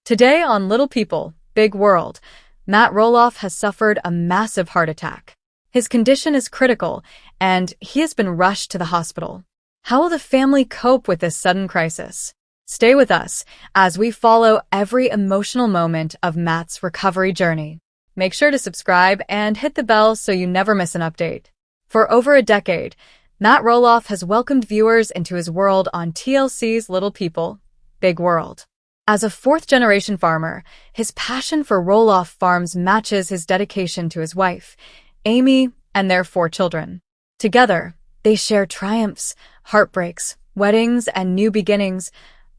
Today on Little People, Big World, Matt Roloff has suffered a massive heart attack. His condition is critical, and he has been rushed to the hospital. How will the family cope with this sudden crisis? Stay with us as we follow every emotional moment of Matt's recovery journey. Make sure to subscribe and hit the bell so you never miss an update. For over a decade, Matt Roloff has welcomed viewers into his world on TLC's Little People, Big World. As a fourth-generation farmer, his passion for Roloff farms matches his dedication to his wife, Amy, and their 4 children. Together, they share triumphs, heartbreaks, weddings, and new beginnings,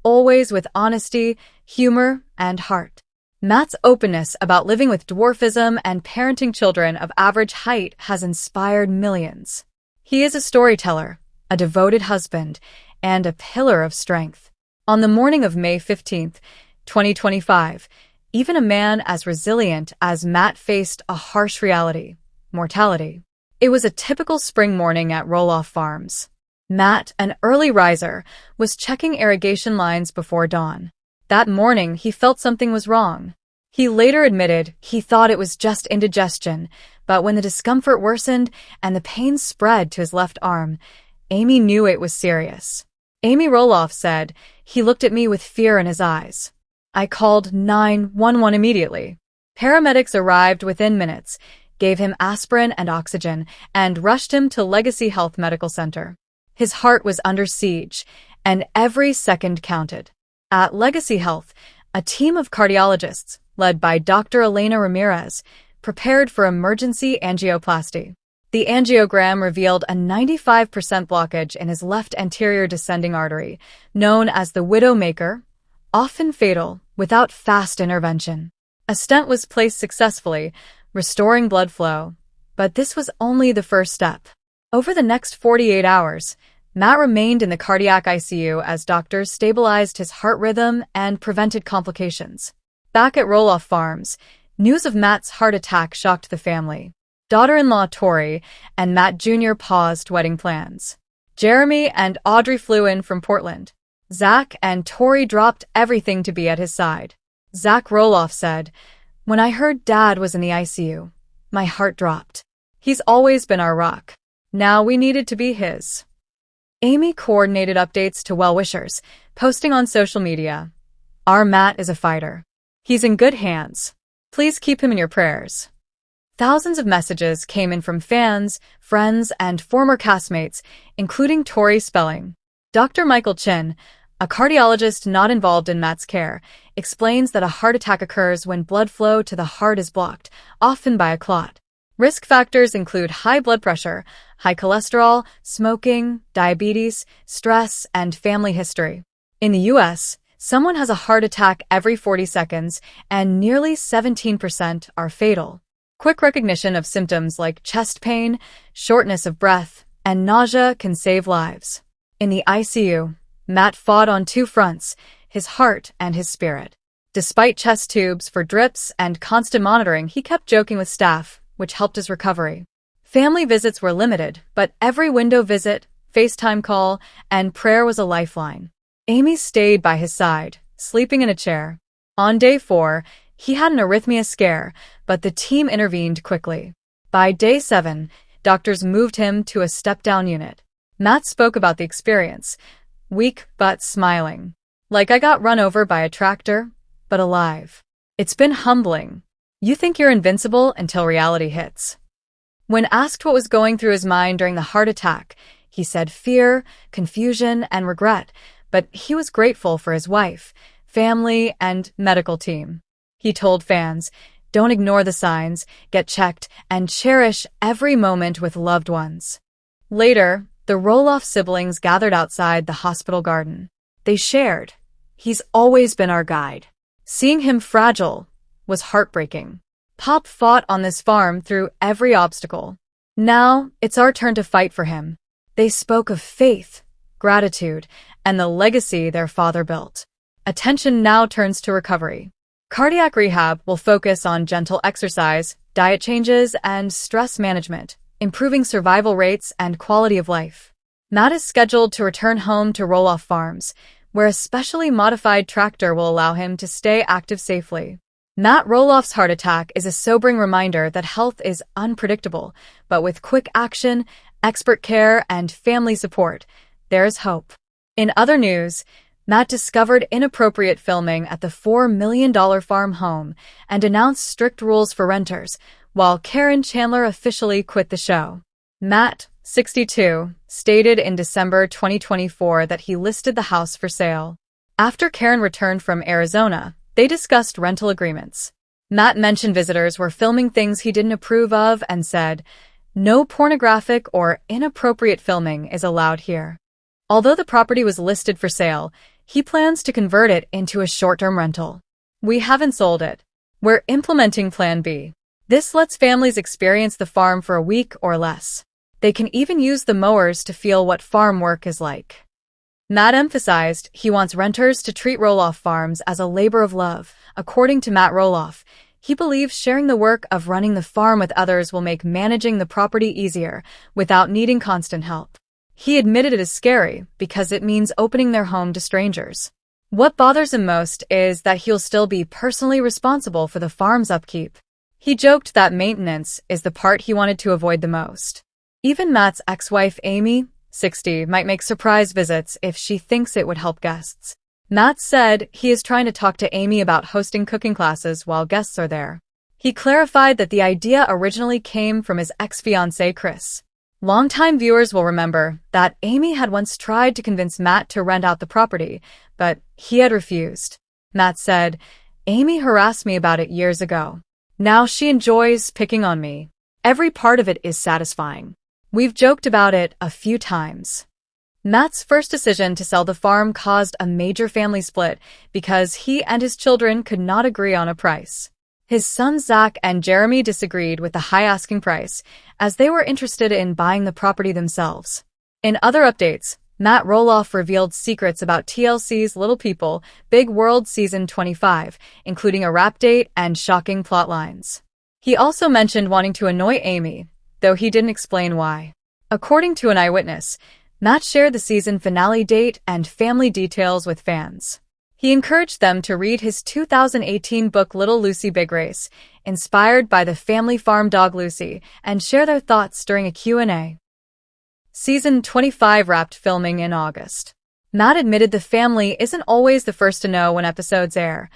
always with honesty, humor, and heart. Matt's openness about living with dwarfism and parenting children of average height has inspired millions. He is a storyteller, a devoted husband, and a pillar of strength. On the morning of May 15, 2025, even a man as resilient as Matt faced a harsh reality: mortality. It was a typical spring morning at Roloff Farms. Matt, an early riser, was checking irrigation lines before dawn. That morning, he felt something was wrong. He later admitted he thought it was just indigestion, but when the discomfort worsened and the pain spread to his left arm, Amy knew it was serious. Amy Roloff said, "He looked at me with fear in his eyes. I called 911 immediately. Paramedics arrived within minutes, gave him aspirin and oxygen, and rushed him to Legacy Health Medical Center. His heart was under siege, and every second counted." At Legacy Health, a team of cardiologists, led by Dr. Elena Ramirez, prepared for emergency angioplasty. The angiogram revealed a 95% blockage in his left anterior descending artery, known as the widowmaker, often fatal without fast intervention. A stent was placed successfully, restoring blood flow, but this was only the first step. Over the next 48 hours, Matt remained in the cardiac ICU as doctors stabilized his heart rhythm and prevented complications. Back at Roloff Farms, news of Matt's heart attack shocked the family. Daughter-in-law Tori and Matt Jr. paused wedding plans. Jeremy and Audrey flew in from Portland. Zach and Tori dropped everything to be at his side. Zach Roloff said, "When I heard Dad was in the ICU, my heart dropped. He's always been our rock. Now we needed to be his." Amy coordinated updates to well-wishers, posting on social media, "Our Matt is a fighter. He's in good hands. Please keep him in your prayers." Thousands of messages came in from fans, friends, and former castmates, including Tori Spelling. Dr. Michael Chin, a cardiologist not involved in Matt's care, explains that a heart attack occurs when blood flow to the heart is blocked, often by a clot. Risk factors include high blood pressure, high cholesterol, smoking, diabetes, stress, and family history. In the U.S., someone has a heart attack every 40 seconds, and nearly 17% are fatal. Quick recognition of symptoms like chest pain, shortness of breath, and nausea can save lives. In the ICU, Matt fought on 2 fronts, his heart and his spirit. Despite chest tubes for drips and constant monitoring, he kept joking with staff, which helped his recovery. Family visits were limited, but every window visit, FaceTime call, and prayer was a lifeline. Amy stayed by his side, sleeping in a chair. On day 4, he had an arrhythmia scare, but the team intervened quickly. By day 7, doctors moved him to a step-down unit. Matt spoke about the experience, weak but smiling. "Like I got run over by a tractor, but alive. It's been humbling. You think you're invincible until reality hits." When asked what was going through his mind during the heart attack, he said fear, confusion, and regret, but he was grateful for his wife, family, and medical team. He told fans, "Don't ignore the signs, get checked, and cherish every moment with loved ones." Later, the Roloff siblings gathered outside the hospital garden. They shared, "He's always been our guide. Seeing him fragile was heartbreaking. Pop fought on this farm through every obstacle. Now, it's our turn to fight for him." They spoke of faith, gratitude, and the legacy their father built. Attention now turns to recovery. Cardiac rehab will focus on gentle exercise, diet changes, and stress management, improving survival rates and quality of life. Matt is scheduled to return home to Roloff Farms, where a specially modified tractor will allow him to stay active safely. Matt Roloff's heart attack is a sobering reminder that health is unpredictable, but with quick action, expert care, and family support, there's hope. In other news, Matt discovered inappropriate filming at the $4 million farm home and announced strict rules for renters, while Karen Chandler officially quit the show. Matt, 62, stated in December 2024 that he listed the house for sale. After Karen returned from Arizona, they discussed rental agreements. Matt mentioned visitors were filming things he didn't approve of and said, "No pornographic or inappropriate filming is allowed here." Although the property was listed for sale, he plans to convert it into a short-term rental. "We haven't sold it. We're implementing Plan B. This lets families experience the farm for a week or less. They can even use the mowers to feel what farm work is like." Matt emphasized he wants renters to treat Roloff Farms as a labor of love. According to Matt Roloff, he believes sharing the work of running the farm with others will make managing the property easier without needing constant help. He admitted it is scary because it means opening their home to strangers. What bothers him most is that he'll still be personally responsible for the farm's upkeep. He joked that maintenance is the part he wanted to avoid the most. Even Matt's ex-wife Amy, 60, might make surprise visits if she thinks it would help guests. Matt said he is trying to talk to Amy about hosting cooking classes while guests are there. He clarified that the idea originally came from his ex-fiancé Chris. Longtime viewers will remember that Amy had once tried to convince Matt to rent out the property, but he had refused. Matt said, "Amy harassed me about it years ago. Now she enjoys picking on me. Every part of it is satisfying. We've joked about it a few times." Matt's first decision to sell the farm caused a major family split because he and his children could not agree on a price. His sons Zach and Jeremy disagreed with the high asking price, as they were interested in buying the property themselves. In other updates, Matt Roloff revealed secrets about TLC's Little People, Big World Season 25, including a rap date and shocking plotlines. He also mentioned wanting to annoy Amy, though he didn't explain why. According to an eyewitness, Matt shared the season finale date and family details with fans. He encouraged them to read his 2018 book Little Lucy Big Race, inspired by the family farm dog Lucy, and share their thoughts during a Q&A. Season 25 wrapped filming in August. Matt admitted the family isn't always the first to know when episodes air.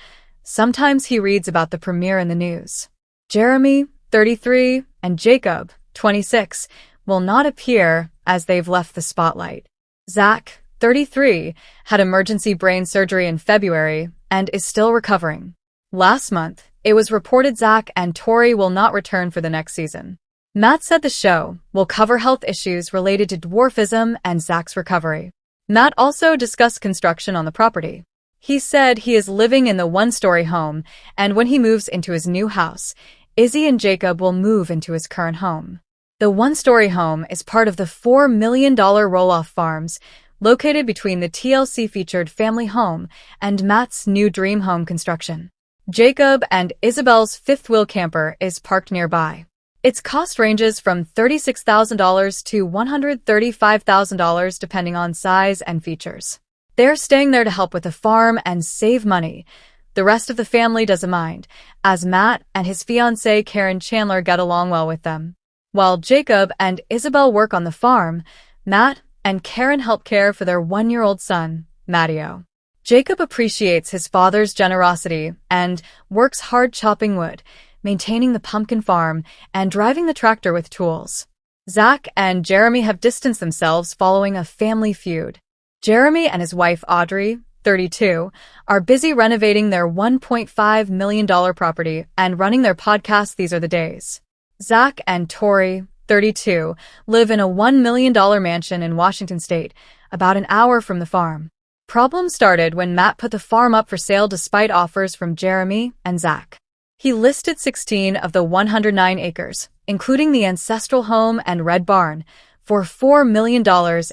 Sometimes he reads about the premiere in the news. Jeremy, 33, and Jacob, 26, will not appear as they've left the spotlight. Zach, 33, had emergency brain surgery in February and is still recovering. Last month, it was reported Zach and Tori will not return for the next season. Matt said the show will cover health issues related to dwarfism and Zach's recovery. Matt also discussed construction on the property. He said he is living in the one-story home, and when he moves into his new house, Izzy and Jacob will move into his current home. The one-story home is part of the $4 million Roloff Farms, located between the TLC-featured family home and Matt's new dream home construction. Jacob and Isabel's fifth-wheel camper is parked nearby. Its cost ranges from $36,000 to $135,000 depending on size and features. They're staying there to help with the farm and save money. The rest of the family doesn't mind, as Matt and his fiancée Karen Chandler get along well with them. While Jacob and Isabel work on the farm, Matt and Karen help care for their 1-year-old son, Matteo. Jacob appreciates his father's generosity and works hard chopping wood, maintaining the pumpkin farm, and driving the tractor with tools. Zach and Jeremy have distanced themselves following a family feud. Jeremy and his wife Audrey, 32, are busy renovating their $1.5 million property and running their podcast These Are the Days. Zach and Tori, 32, live in a $1 million mansion in Washington state, about an hour from the farm. Problems started when Matt put the farm up for sale despite offers from Jeremy and Zach. He listed 16 of the 109 acres, including the ancestral home and red barn, for $4 million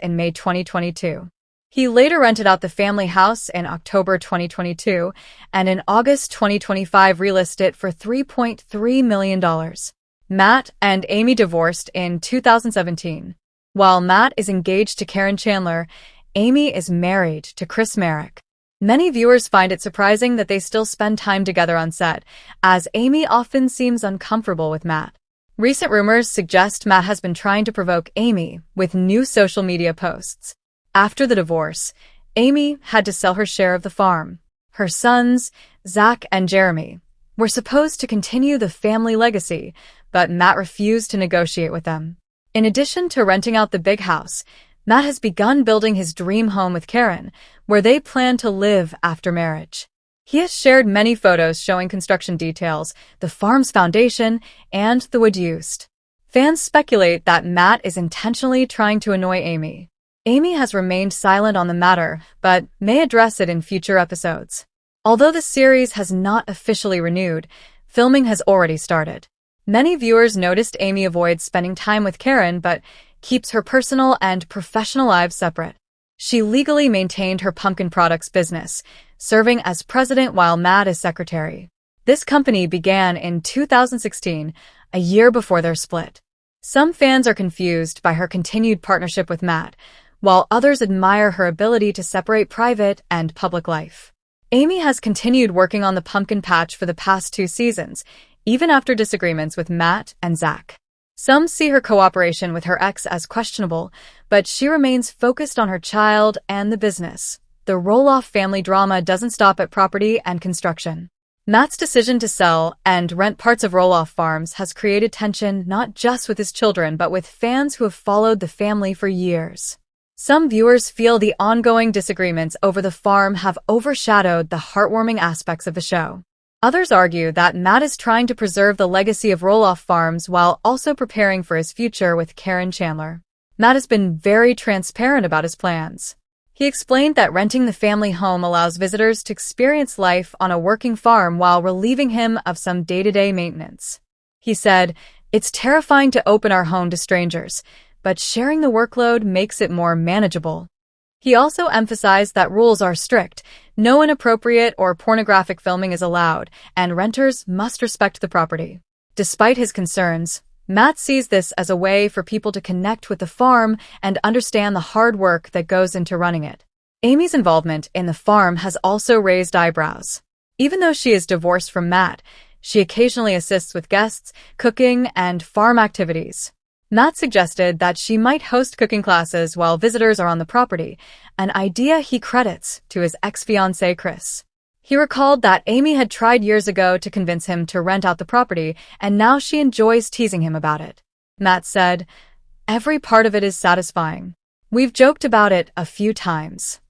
in May 2022. He later rented out the family house in October 2022 and in August 2025 relisted it for $3.3 million. Matt and Amy divorced in 2017. While Matt is engaged to Karen Chandler, Amy is married to Chris Merrick. Many viewers find it surprising that they still spend time together on set, as Amy often seems uncomfortable with Matt. Recent rumors suggest Matt has been trying to provoke Amy with new social media posts. After the divorce, Amy had to sell her share of the farm. Her sons, Zach and Jeremy, were supposed to continue the family legacy, but Matt refused to negotiate with them. In addition to renting out the big house, Matt has begun building his dream home with Karen, where they plan to live after marriage. He has shared many photos showing construction details, the farm's foundation, and the wood used. Fans speculate that Matt is intentionally trying to annoy Amy. Amy has remained silent on the matter, but may address it in future episodes. Although the series has not officially renewed, filming has already started. Many viewers noticed Amy avoids spending time with Karen, but keeps her personal and professional lives separate. She legally maintained her pumpkin products business, serving as president while Matt is secretary. This company began in 2016, a year before their split. Some fans are confused by her continued partnership with Matt, while others admire her ability to separate private and public life. Amy has continued working on the pumpkin patch for the past 2 seasons, even after disagreements with Matt and Zach. Some see her cooperation with her ex as questionable, but she remains focused on her child and the business. The Roloff family drama doesn't stop at property and construction. Matt's decision to sell and rent parts of Roloff farms has created tension not just with his children but with fans who have followed the family for years. Some viewers feel the ongoing disagreements over the farm have overshadowed the heartwarming aspects of the show. Others argue that Matt is trying to preserve the legacy of Roloff farms while also preparing for his future with Karen Chandler. Matt has been very transparent about his plans. He explained that renting the family home allows visitors to experience life on a working farm while relieving him of some day-to-day maintenance. He said, "It's terrifying to open our home to strangers, but sharing the workload makes it more manageable." He also emphasized that rules are strict, no inappropriate or pornographic filming is allowed, and renters must respect the property. Despite his concerns, Matt sees this as a way for people to connect with the farm and understand the hard work that goes into running it. Amy's involvement in the farm has also raised eyebrows. Even though she is divorced from Matt, she occasionally assists with guests, cooking, and farm activities. Matt suggested that she might host cooking classes while visitors are on the property, an idea he credits to his ex-fiancé Chris. He recalled that Amy had tried years ago to convince him to rent out the property, and now she enjoys teasing him about it. Matt said, "Every part of it is satisfying. We've joked about it a few times."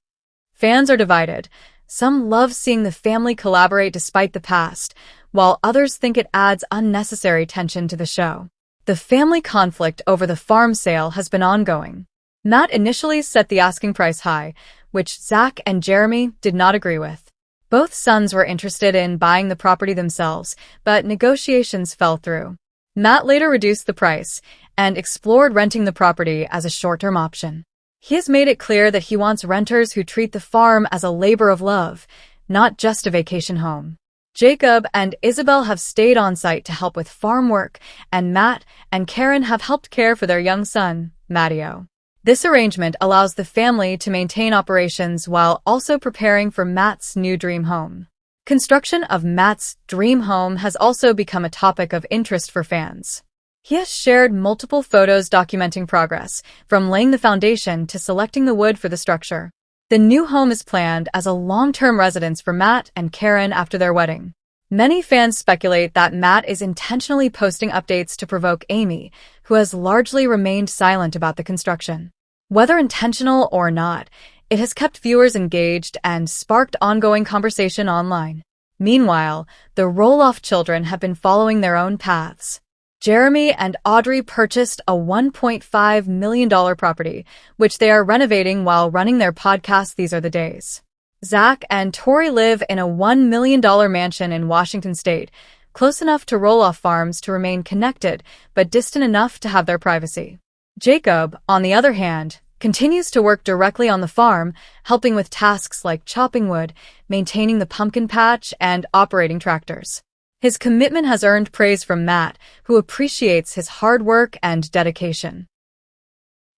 Fans are divided. Some love seeing the family collaborate despite the past, while others think it adds unnecessary tension to the show. The family conflict over the farm sale has been ongoing. Matt initially set the asking price high, which Zach and Jeremy did not agree with. Both sons were interested in buying the property themselves, but negotiations fell through. Matt later reduced the price and explored renting the property as a short-term option. He has made it clear that he wants renters who treat the farm as a labor of love, not just a vacation home. Jacob and Isabel have stayed on site to help with farm work, and Matt and Karen have helped care for their young son, Matteo. This arrangement allows the family to maintain operations while also preparing for Matt's new dream home. Construction of Matt's dream home has also become a topic of interest for fans. He has shared multiple photos documenting progress, from laying the foundation to selecting the wood for the structure. The new home is planned as a long-term residence for Matt and Karen after their wedding. Many fans speculate that Matt is intentionally posting updates to provoke Amy, who has largely remained silent about the construction. Whether intentional or not, it has kept viewers engaged and sparked ongoing conversation online. Meanwhile, the Roloff children have been following their own paths. Jeremy and Audrey purchased a $1.5 million property, which they are renovating while running their podcast These Are the Days. Zach and Tori live in a $1 million mansion in Washington state, close enough to Roloff farms to remain connected, but distant enough to have their privacy. Jacob, on the other hand, continues to work directly on the farm, helping with tasks like chopping wood, maintaining the pumpkin patch, and operating tractors. His commitment has earned praise from Matt, who appreciates his hard work and dedication.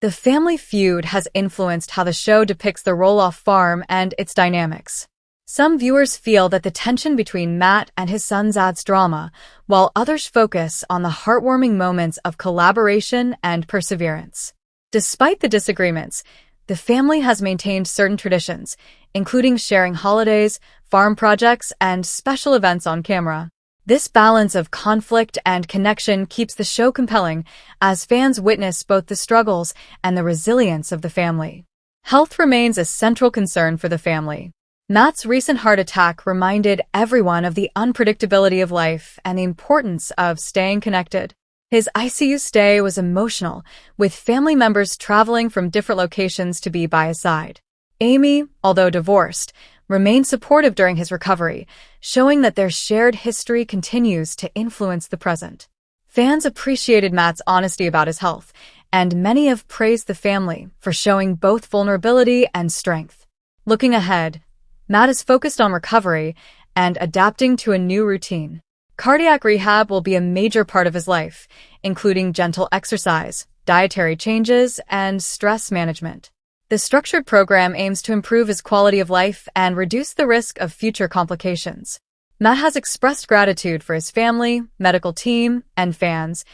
The family feud has influenced how the show depicts the Roloff farm and its dynamics. Some viewers feel that the tension between Matt and his sons adds drama, while others focus on the heartwarming moments of collaboration and perseverance. Despite the disagreements, the family has maintained certain traditions, including sharing holidays, farm projects, and special events on camera. This balance of conflict and connection keeps the show compelling as fans witness both the struggles and the resilience of the family. Health remains a central concern for the family. Matt's recent heart attack reminded everyone of the unpredictability of life and the importance of staying connected. His ICU stay was emotional, with family members traveling from different locations to be by his side. Amy, although divorced, remained supportive during his recovery, showing that their shared history continues to influence the present. Fans appreciated Matt's honesty about his health, and many have praised the family for showing both vulnerability and strength. Looking ahead, Matt is focused on recovery and adapting to a new routine. Cardiac rehab will be a major part of his life, including gentle exercise, dietary changes, and stress management. The structured program aims to improve his quality of life and reduce the risk of future complications. Matt has expressed gratitude for his family, medical team, and fans,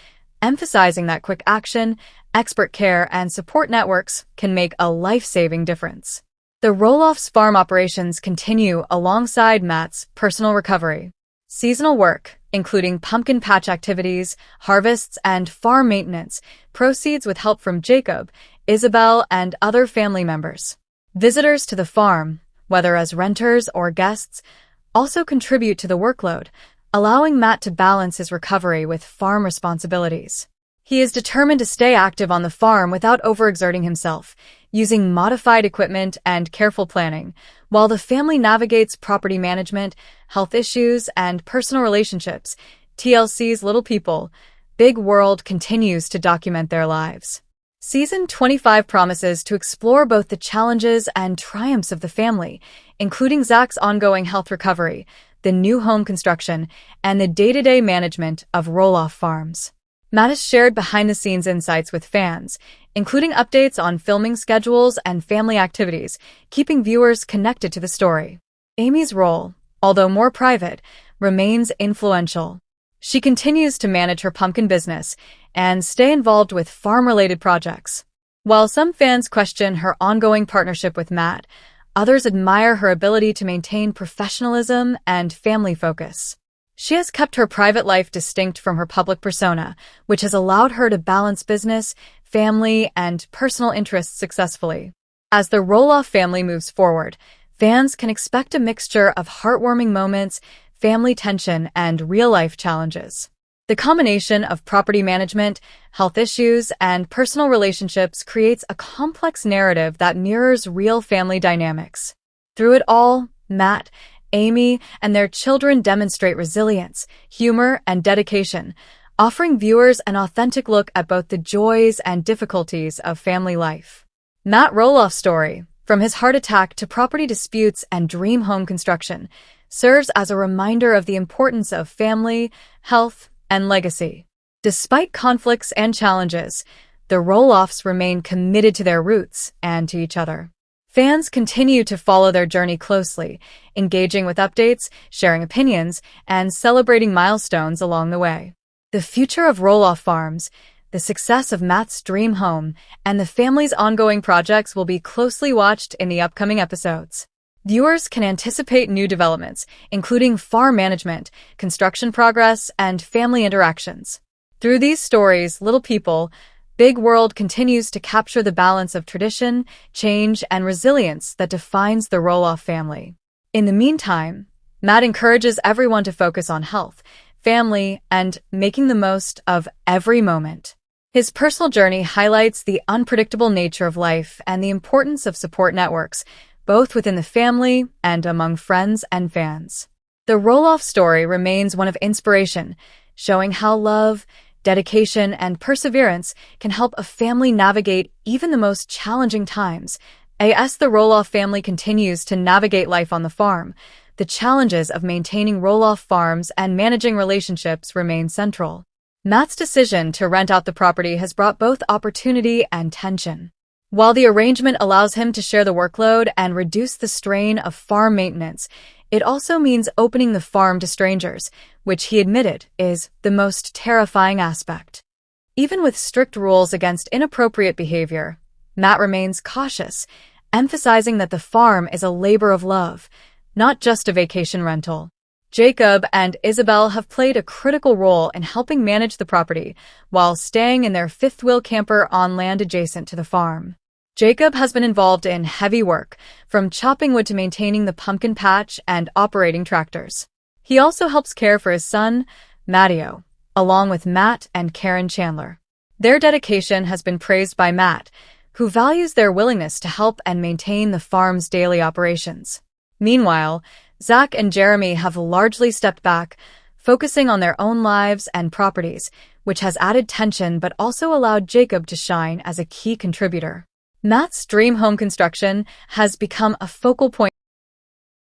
emphasizing that quick action, expert care, and support networks can make a life-saving difference. The Roloff's farm operations continue alongside Matt's personal recovery. Seasonal work, including pumpkin patch activities, harvests, and farm maintenance, proceeds with help from Jacob, Isabel, and other family members. Visitors to the farm, whether as renters or guests, also contribute to the workload, allowing Matt to balance his recovery with farm responsibilities. He is determined to stay active on the farm without overexerting himself, using modified equipment and careful planning, while the family navigates property management, health issues, and personal relationships. TLC's Little People, Big World continues to document their lives. Season 25 promises to explore both the challenges and triumphs of the family, including Zach's ongoing health recovery, the new home construction, and the day-to-day management of Roloff farms. Matt has shared behind-the-scenes insights with fans, including updates on filming schedules and family activities, keeping viewers connected to the story. Amy's role, although more private, remains influential. She continues to manage her pumpkin business and stay involved with farm-related projects. While some fans question her ongoing partnership with Matt, others admire her ability to maintain professionalism and family focus. She has kept her private life distinct from her public persona, which has allowed her to balance business, family, and personal interests successfully. As the Roloff family moves forward, fans can expect a mixture of heartwarming moments, family tension, and real-life challenges. The combination of property management, health issues, and personal relationships creates a complex narrative that mirrors real family dynamics. Through it all, Matt, Amy, and their children demonstrate resilience, humor, and dedication, offering viewers an authentic look at both the joys and difficulties of family life. Matt Roloff's story, from his heart attack to property disputes and dream home construction, serves as a reminder of the importance of family, health, and legacy. Despite conflicts and challenges, the Roloffs remain committed to their roots and to each other. Fans continue to follow their journey closely, engaging with updates, sharing opinions, and celebrating milestones along the way. The future of Roloff Farms, the success of Matt's dream home, and the family's ongoing projects will be closely watched in the upcoming episodes. Viewers can anticipate new developments, including farm management, construction progress, and family interactions. Through these stories, Little People, Big World continues to capture the balance of tradition, change, and resilience that defines the Roloff family. In the meantime, Matt encourages everyone to focus on health, family, and making the most of every moment. His personal journey highlights the unpredictable nature of life and the importance of support networks, both within the family and among friends and fans. The Roloff story remains one of inspiration, showing how love, dedication, and perseverance can help a family navigate even the most challenging times. As the Roloff family continues to navigate life on the farm, the challenges of maintaining Roloff farms and managing relationships remain central. Matt's decision to rent out the property has brought both opportunity and tension. While the arrangement allows him to share the workload and reduce the strain of farm maintenance, it also means opening the farm to strangers, which he admitted is the most terrifying aspect. Even with strict rules against inappropriate behavior, Matt remains cautious, emphasizing that the farm is a labor of love, not just a vacation rental. Jacob and Isabel have played a critical role in helping manage the property while staying in their fifth-wheel camper on land adjacent to the farm. Jacob has been involved in heavy work, from chopping wood to maintaining the pumpkin patch and operating tractors. He also helps care for his son, Matteo, along with Matt and Karen Chandler. Their dedication has been praised by Matt, who values their willingness to help and maintain the farm's daily operations. Meanwhile, Zach and Jeremy have largely stepped back, focusing on their own lives and properties, which has added tension but also allowed Jacob to shine as a key contributor. Matt's dream home construction has become a focal point